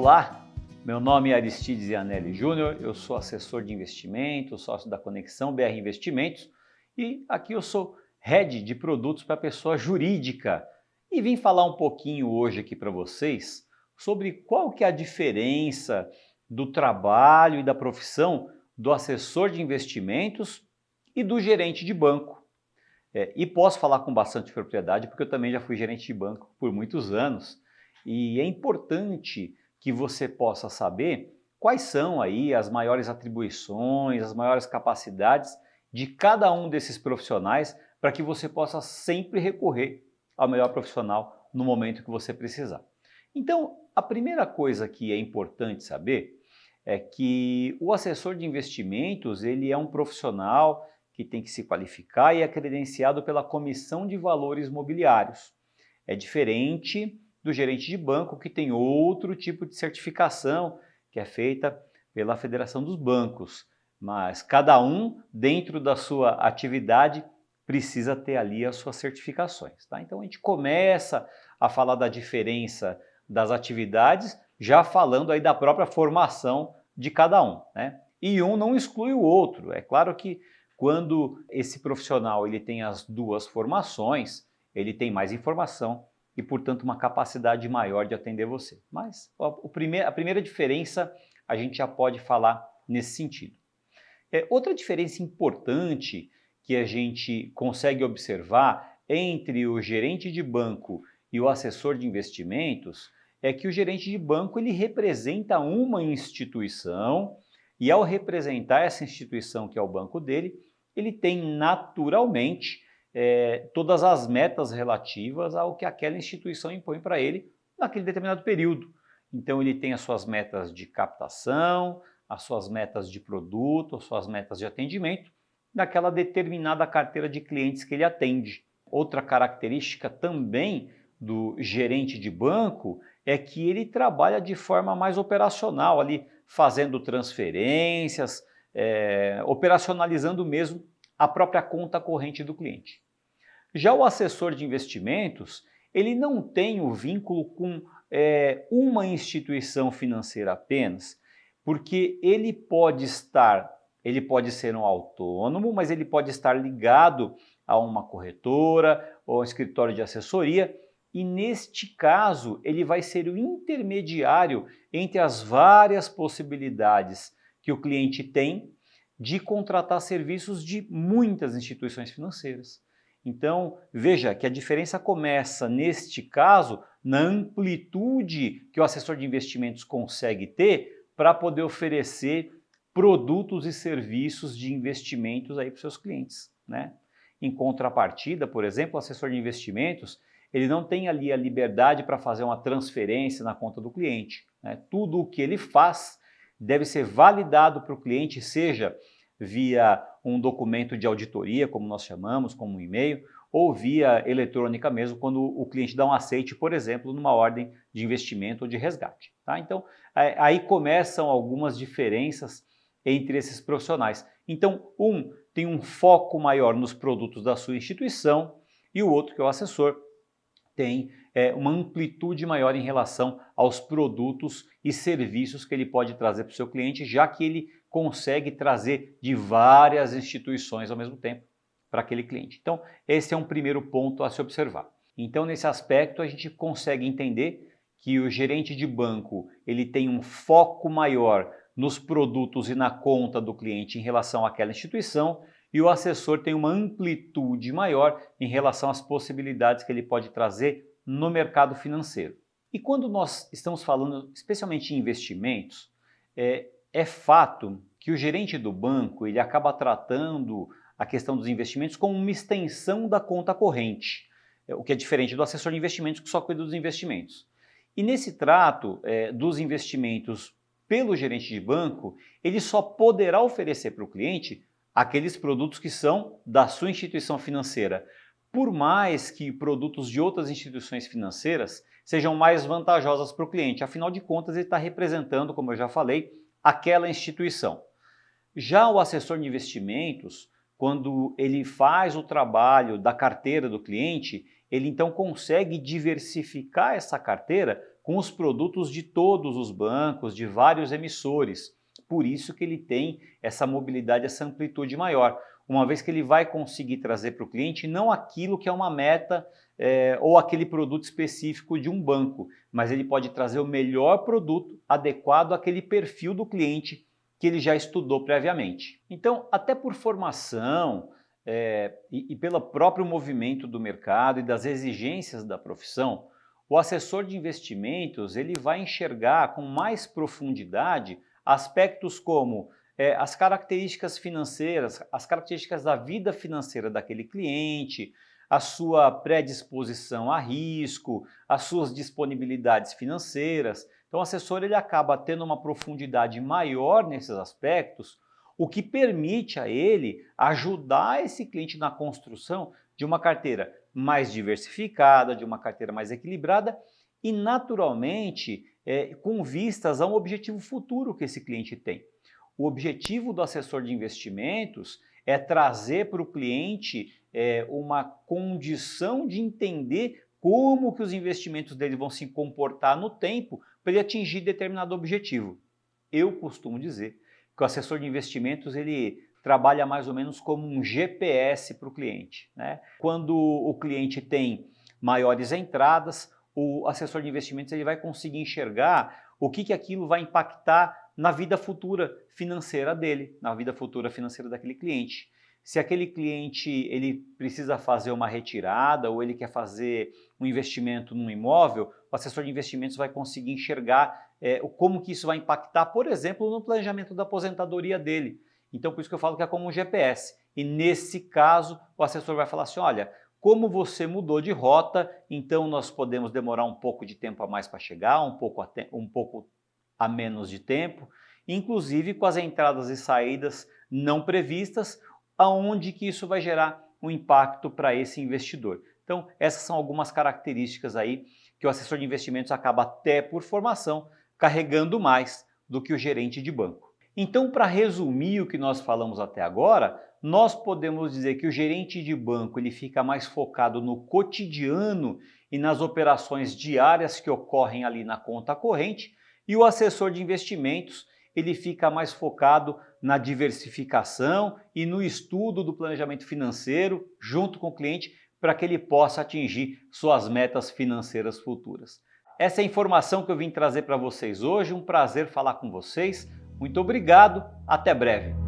Olá, meu nome é Aristides Iannelli Júnior, eu sou assessor de investimentos, sócio da Conexão BR Investimentos e aqui eu sou Head de Produtos para Pessoa Jurídica e vim falar um pouquinho hoje aqui para vocês sobre qual que é a diferença do trabalho e da profissão do assessor de investimentos e do gerente de banco. E posso falar com bastante propriedade porque eu também já fui gerente de banco por muitos anos e é importante que você possa saber quais são aí as maiores atribuições, as maiores capacidades de cada um desses profissionais para que você possa sempre recorrer ao melhor profissional no momento que você precisar. Então, a primeira coisa que é importante saber é que o assessor de investimentos, ele é um profissional que tem que se qualificar e é credenciado pela Comissão de Valores Mobiliários. É diferente do gerente de banco, que tem outro tipo de certificação, que é feita pela Federação dos Bancos. Mas cada um, dentro da sua atividade, precisa ter ali as suas certificações. Tá? Então a gente começa a falar da diferença das atividades, já falando aí da própria formação de cada um, né? E um não exclui o outro. É claro que quando esse profissional ele tem as duas formações, ele tem mais informação e, portanto, uma capacidade maior de atender você. Mas a primeira diferença a gente já pode falar nesse sentido. Outra diferença importante que a gente consegue observar entre o gerente de banco e o assessor de investimentos é que o gerente de banco ele representa uma instituição e, ao representar essa instituição que é o banco dele, ele tem naturalmente todas as metas relativas ao que aquela instituição impõe para ele naquele determinado período. Então ele tem as suas metas de captação, as suas metas de produto, as suas metas de atendimento, naquela determinada carteira de clientes que ele atende. Outra característica também do gerente de banco é que ele trabalha de forma mais operacional, ali fazendo transferências, operacionalizando mesmo a própria conta corrente do cliente. Já o assessor de investimentos, ele não tem o vínculo com uma instituição financeira apenas, porque ele pode ser um autônomo, mas ele pode estar ligado a uma corretora ou um escritório de assessoria, e neste caso ele vai ser o intermediário entre as várias possibilidades que o cliente tem de contratar serviços de muitas instituições financeiras. Então, veja que a diferença começa, neste caso, na amplitude que o assessor de investimentos consegue ter para poder oferecer produtos e serviços de investimentos aí para os seus clientes, né? Em contrapartida, por exemplo, o assessor de investimentos, ele não tem ali a liberdade para fazer uma transferência na conta do cliente, né? Tudo o que ele faz deve ser validado para o cliente, seja via um documento de auditoria, como nós chamamos, como um e-mail, ou via eletrônica mesmo, quando o cliente dá um aceite, por exemplo, numa ordem de investimento ou de resgate. Tá? Então, aí começam algumas diferenças entre esses profissionais. Então, um tem um foco maior nos produtos da sua instituição e o outro, que é o assessor, tem uma amplitude maior em relação aos produtos e serviços que ele pode trazer para o seu cliente, já que ele consegue trazer de várias instituições ao mesmo tempo para aquele cliente. Então, esse é um primeiro ponto a se observar. Então, nesse aspecto, a gente consegue entender que o gerente de banco ele tem um foco maior nos produtos e na conta do cliente em relação àquela instituição, e o assessor tem uma amplitude maior em relação às possibilidades que ele pode trazer no mercado financeiro. E quando nós estamos falando especialmente em investimentos, é fato que o gerente do banco ele acaba tratando a questão dos investimentos como uma extensão da conta corrente, o que é diferente do assessor de investimentos que só cuida dos investimentos. E nesse trato dos investimentos pelo gerente de banco, ele só poderá oferecer para o cliente aqueles produtos que são da sua instituição financeira, por mais que produtos de outras instituições financeiras sejam mais vantajosas para o cliente. Afinal de contas, ele está representando, como eu já falei, aquela instituição. Já o assessor de investimentos, quando ele faz o trabalho da carteira do cliente, ele então consegue diversificar essa carteira com os produtos de todos os bancos, de vários emissores. Por isso que ele tem essa mobilidade, essa amplitude maior, uma vez que ele vai conseguir trazer para o cliente não aquilo que é uma meta ou aquele produto específico de um banco, mas ele pode trazer o melhor produto adequado àquele perfil do cliente que ele já estudou previamente. Então, até por formação e pelo próprio movimento do mercado e das exigências da profissão, o assessor de investimentos ele vai enxergar com mais profundidade aspectos como as características financeiras, as características da vida financeira daquele cliente, a sua predisposição a risco, as suas disponibilidades financeiras. Então o assessor ele acaba tendo uma profundidade maior nesses aspectos, o que permite a ele ajudar esse cliente na construção de uma carteira mais diversificada, de uma carteira mais equilibrada e naturalmente com vistas a um objetivo futuro que esse cliente tem. O objetivo do assessor de investimentos é trazer para o cliente uma condição de entender como que os investimentos dele vão se comportar no tempo para ele atingir determinado objetivo. Eu costumo dizer que o assessor de investimentos ele trabalha mais ou menos como um GPS para o cliente, né? Quando o cliente tem maiores entradas, o assessor de investimentos ele vai conseguir enxergar o que aquilo vai impactar na vida futura financeira dele, na vida futura financeira daquele cliente. Se aquele cliente ele precisa fazer uma retirada ou ele quer fazer um investimento num imóvel, o assessor de investimentos vai conseguir enxergar como que isso vai impactar, por exemplo, no planejamento da aposentadoria dele. Então, por isso que eu falo que é como um GPS. E nesse caso, o assessor vai falar assim, olha, como você mudou de rota, então nós podemos demorar um pouco de tempo a mais para chegar, um pouco a menos de tempo, inclusive com as entradas e saídas não previstas, aonde que isso vai gerar um impacto para esse investidor. Então, essas são algumas características aí que o assessor de investimentos acaba até por formação carregando mais do que o gerente de banco. Então, para resumir o que nós falamos até agora, nós podemos dizer que o gerente de banco ele fica mais focado no cotidiano e nas operações diárias que ocorrem ali na conta corrente, e o assessor de investimentos ele fica mais focado na diversificação e no estudo do planejamento financeiro junto com o cliente para que ele possa atingir suas metas financeiras futuras. Essa é a informação que eu vim trazer para vocês hoje, um prazer falar com vocês. Muito obrigado, até breve.